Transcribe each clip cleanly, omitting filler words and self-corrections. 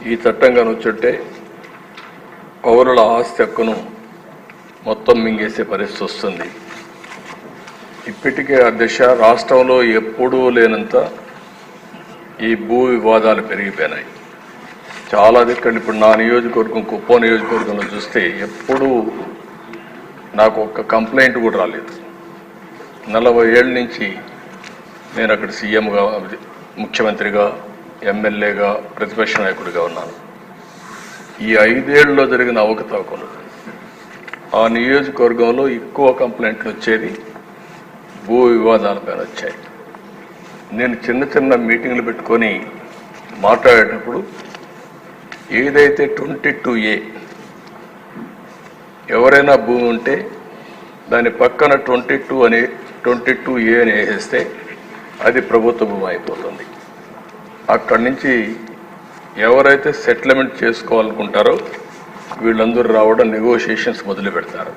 ఈ చట్టంగా వచ్చుంటే పౌరుల ఆస్తి హక్కును మొత్తం మింగేసే పరిస్థితి వస్తుంది. ఇప్పటికే అధ్యక్ష రాష్ట్రంలో ఎప్పుడూ లేనంత ఈ భూ వివాదాలు పెరిగిపోయినాయి. చాలా దిక్కలు ఇప్పుడు నా నియోజకవర్గం కుప్పం నియోజకవర్గంలో చూస్తే ఎప్పుడూ నాకు ఒక్క కంప్లైంట్ కూడా రాలేదు. 40 ఏళ్ళ నుంచి నేను అక్కడ సీఎంగా, ముఖ్యమంత్రిగా, ఎమ్మెల్యేగా, ప్రతిపక్ష నాయకుడిగా ఉన్నాను. ఈ 5 ఏళ్లలో జరిగిన అవకతవకలు ఆ నియోజకవర్గంలో ఎక్కువ కంప్లైంట్లు వచ్చేది భూ వివాదాలపైన వచ్చాయి. నేను చిన్న చిన్న మీటింగ్లు పెట్టుకొని మాట్లాడేటప్పుడు ఏదైతే 22A ఎవరైనా భూమి ఉంటే దాని పక్కన 22A అని వేసేస్తే అది ప్రభుత్వ భూమి అయిపోతుంది. అక్కడి నుంచి ఎవరైతే సెటిల్మెంట్ చేసుకోవాలనుకుంటారో వీళ్ళందరూ రావడం, నెగోషియేషన్స్ మొదలు పెడతారు.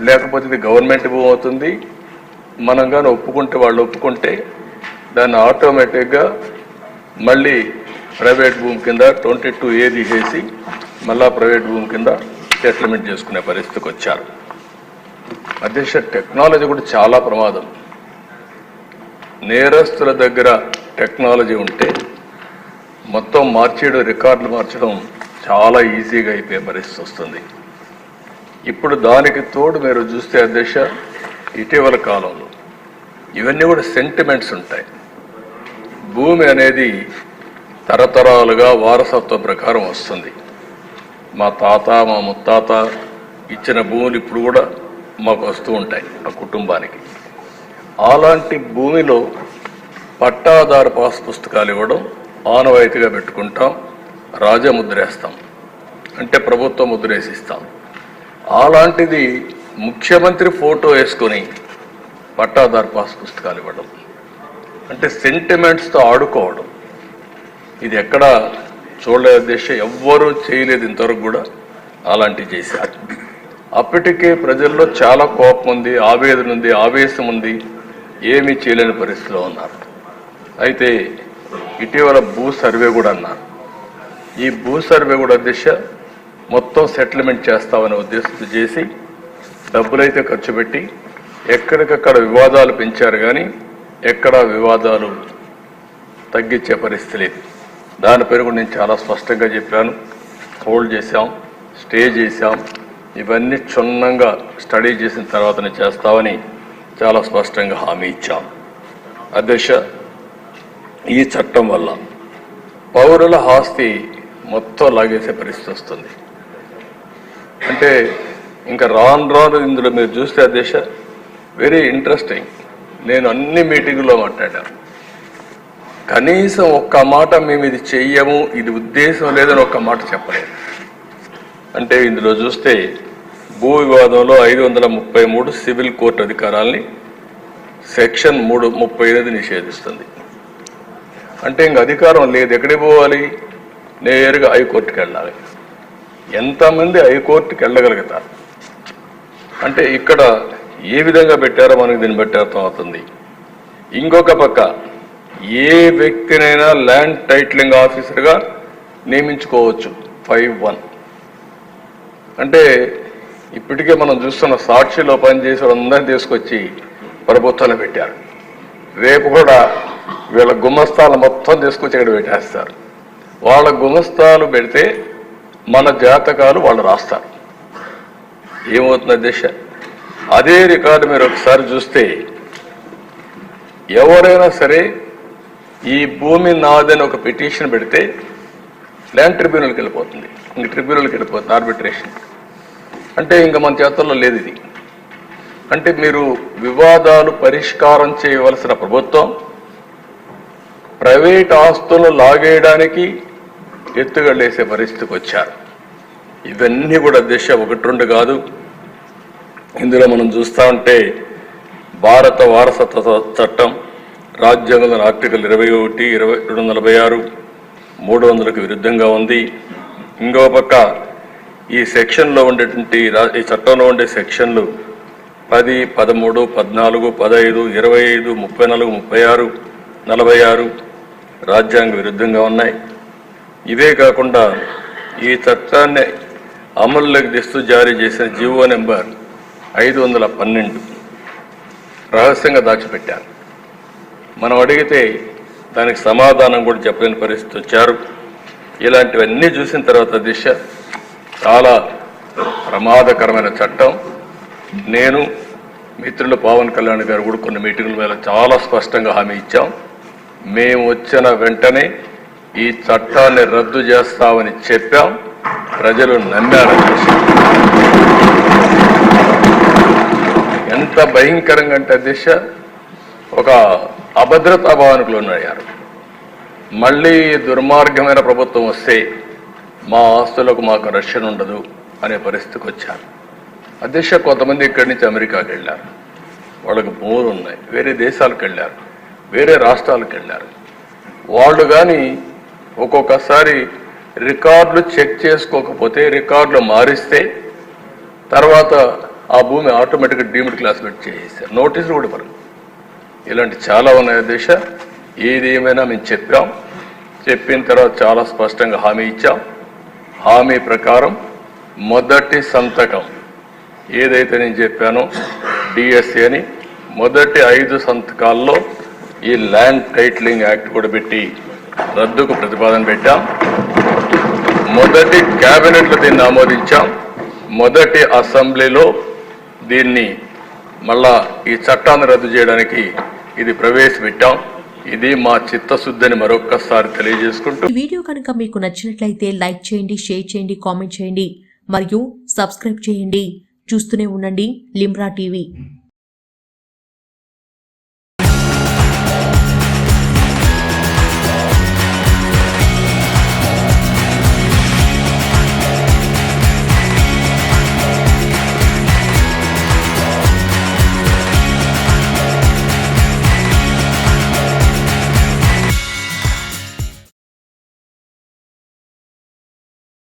లేకపోతే ఇది గవర్నమెంట్ భూమి అవుతుంది. మనం కానీ ఒప్పుకుంటే, వాళ్ళు ఒప్పుకుంటే దాన్ని ఆటోమేటిక్గా మళ్ళీ ప్రైవేట్ భూమి కింద 22A తీసేసి మళ్ళా ప్రైవేట్ భూమి కింద సెటిల్మెంట్ చేసుకునే పరిస్థితికి వచ్చారు. అధ్యక్ష, టెక్నాలజీ కూడా చాలా ప్రమాదం. నేరస్తుల దగ్గర టెక్నాలజీ ఉంటే మొత్తం మార్చేయడం, రికార్డులు మార్చడం చాలా ఈజీగా అయిపోయే పరిస్థితి వస్తుంది. ఇప్పుడు దానికి తోడు మీరు చూస్తే అధ్యక్ష, ఇటీవల కాలంలో ఇవన్నీ కూడా సెంటిమెంట్స్ ఉంటాయి. భూమి అనేది తరతరాలుగా వారసత్వ ప్రకారం వస్తుంది. మా తాత, మా ముత్తాత ఇచ్చిన భూములు ఇప్పుడు కూడా మాకు వస్తూ ఉంటాయి ఆ కుటుంబానికి. అలాంటి భూమిలో పట్టాదారు పాస్ పుస్తకాలు ఇవ్వడం ఆనవాయితీగా పెట్టుకుంటాం. రాజముద్రేస్తాం, అంటే ప్రభుత్వం ముద్రేసిస్తాం. అలాంటిది ముఖ్యమంత్రి ఫోటో వేసుకొని పట్టాదారు పాస్ పుస్తకాలు ఇవ్వడం అంటే సెంటిమెంట్స్తో ఆడుకోవడం. ఇది ఎక్కడ చూడలేదు అధ్యక్ష, ఎవ్వరూ చేయలేదు ఇంతవరకు కూడా. అలాంటివి చేశారు. అప్పటికే ప్రజల్లో చాలా కోపం ఉంది, ఆవేదన ఉంది, ఆవేశం ఉంది, ఏమీ చేయలేని పరిస్థితిలో ఉన్నారు. అయితే ఇటీవల భూ సర్వే కూడా అన్నారు. ఈ భూ సర్వే కూడా అధ్యక్ష మొత్తం సెటిల్మెంట్ చేస్తామనే ఉద్దేశంతో చేసి డబ్బులైతే ఖర్చు పెట్టి ఎక్కడికక్కడ వివాదాలు పెంచారు, కానీ ఎక్కడా వివాదాలు తగ్గించే పరిస్థితి లేదు. దాని పేరు కూడా నేను చాలా స్పష్టంగా చెప్పాను. హోల్డ్ చేశాం, స్టే చేశాం, ఇవన్నీ క్షుణ్ణంగా స్టడీ చేసిన తర్వాతనే చేస్తామని చాలా స్పష్టంగా హామీ ఇచ్చాం. అధ్యక్ష, ఈ చట్టం వల్ల పౌరుల ఆస్తి మొత్తం లాగేసే పరిస్థితి వస్తుంది. అంటే ఇంకా రాను ఇందులో మీరు చూస్తే అధ్యక్ష వెరీ ఇంట్రెస్టింగ్. నేను అన్ని మీటింగుల్లో మాట్లాడాను. కనీసం ఒక్క మాట మేము ఇది చెయ్యము, ఇది ఉద్దేశం లేదని ఒక్క మాట చెప్పలేదు. అంటే ఇందులో చూస్తే భూ వివాదంలో 533 సివిల్ కోర్టు అధికారాలని సెక్షన్ 335 నిషేధిస్తుంది. అంటే ఇంక అధికారం లేదు. ఎక్కడికి పోవాలి? నేరుగా హైకోర్టుకి వెళ్ళాలి. ఎంతమంది హైకోర్టుకి వెళ్ళగలుగుతారు? అంటే ఇక్కడ ఏ విధంగా పెట్టారో మనకు దీన్ని బట్టి అర్థమవుతుంది. ఇంకొక పక్క ఏ వ్యక్తినైనా ల్యాండ్ టైటిలింగ్ ఆఫీసర్గా నియమించుకోవచ్చు 5(1). అంటే ఇప్పటికే మనం చూస్తున్న సాక్షిలో పనిచేసే అందరినీ తీసుకొచ్చి ప్రభుత్వాన్ని పెట్టారు. రేపు కూడా వీళ్ళ గుమస్తాలు మొత్తం తీసుకొచ్చి ఇక్కడ పెట్టేస్తారు. వాళ్ళ గుమస్తాలు పెడితే మన జాతకాలు వాళ్ళు రాస్తారు. ఏమవుతుంది అధ్యక్ష? అదే రికార్డు మీరు ఒకసారి చూస్తే ఎవరైనా సరే ఈ భూమి నాదని ఒక పిటిషన్ పెడితే ల్యాండ్ ట్రిబ్యునల్కి వెళ్ళిపోతుంది. ఇంక ట్రిబ్యునల్కి వెళ్ళిపోతుంది, ఆర్బిట్రేషన్. అంటే ఇంకా మన చేతుల్లో లేదు ఇది. అంటే మీరు వివాదాలు పరిష్కారం చేయవలసిన ప్రభుత్వం ప్రైవేట్ ఆస్తులను లాగేయడానికి ఎత్తుగడేసే పరిస్థితికి వచ్చారు. ఇవన్నీ కూడా దిశ 1-2 కాదు. ఇందులో మనం చూస్తూ ఉంటే భారత వారసత్వ చట్టం రాజ్యాంగంలో ఆర్టికల్ 21, 246, 300కు విరుద్ధంగా ఉంది. ఇంకో పక్క ఈ సెక్షన్లో ఉండేటువంటి ఈ చట్టంలో ఉండే సెక్షన్లు 10, 13, 14, 15, 25, 34, 36, 46 రాజ్యాంగ విరుద్ధంగా ఉన్నాయి. ఇవే కాకుండా ఈ చట్టాన్ని అమల్లోకి తెస్తూ జారీ చేసిన జీవో నెంబర్ 512 రహస్యంగా దాచిపెట్టారు. మనం అడిగితే దానికి సమాధానం కూడా చెప్పలేని పరిస్థితి వచ్చారు. ఇలాంటివన్నీ చూసిన తర్వాత దిశ చాలా ప్రమాదకరమైన చట్టం. నేను మిత్రులు పవన్ కళ్యాణ్ గారు కూడా కొన్ని మీటింగుల మీద చాలా స్పష్టంగా హామీ ఇచ్చాం. మేము వచ్చిన వెంటనే ఈ చట్టాన్ని రద్దు చేస్తామని చెప్పాం. ప్రజలు నమ్మారు. ఎంత భయంకరంగా అంటే దిశ ఒక అభద్రతా భావనకులు ఉన్నాయారు. మళ్ళీ దుర్మార్గమైన ప్రభుత్వం వస్తే మా ఆస్తులకు మాకు రక్షణ ఉండదు అనే పరిస్థితికి వచ్చారు. అధ్యక్ష కొంతమంది ఇక్కడి నుంచి అమెరికాకి వెళ్ళారు, వాళ్ళకి భూములు ఉన్నాయి, వేరే దేశాలకు వెళ్ళారు, వేరే రాష్ట్రాలకు వెళ్ళారు. వాళ్ళు కానీ ఒక్కొక్కసారి రికార్డులు చెక్ చేసుకోకపోతే రికార్డులు మారిస్తే తర్వాత ఆ భూమి ఆటోమేటిక్గా డీమ్డ్ క్లాసిఫైడ్ చేసేసారు, నోటీసులు కూడా ఇవ్వరు. ఇలాంటి చాలా ఉన్నాయి దేశ. ఏది ఏమైనా మేము చెప్పాం, చెప్పిన తర్వాత చాలా స్పష్టంగా హామీ ఇచ్చాం. హామీ ప్రకారం మొదటి సంతకం ఏదైతే నేను చెప్పానో డిఎస్సి అని మొదటి 5 సంతకాల్లో ఈ ల్యాండ్ టైటిలింగ్ యాక్ట్ కూడా పెట్టి రద్దుకు ప్రతిపాదన పెట్టాం. మొదటి క్యాబినెట్లో దీన్ని ఆమోదించాం. మొదటి అసెంబ్లీలో దీన్ని మళ్ళా ఈ చట్టాన్ని రద్దు చేయడానికి ఇది ప్రవేశపెట్టాం. ఇది మా చిత్తశుద్ధిని మరొక్కసారి తెలియజేసుకుంటూ, ఈ వీడియో కనుక మీకు నచ్చినట్లయితే లైక్ చేయండి, షేర్ చేయండి, కామెంట్ చేయండి మరియు సబ్స్క్రైబ్ చేయండి. చూస్తూనే ఉండండి లిమ్రా టీవీ.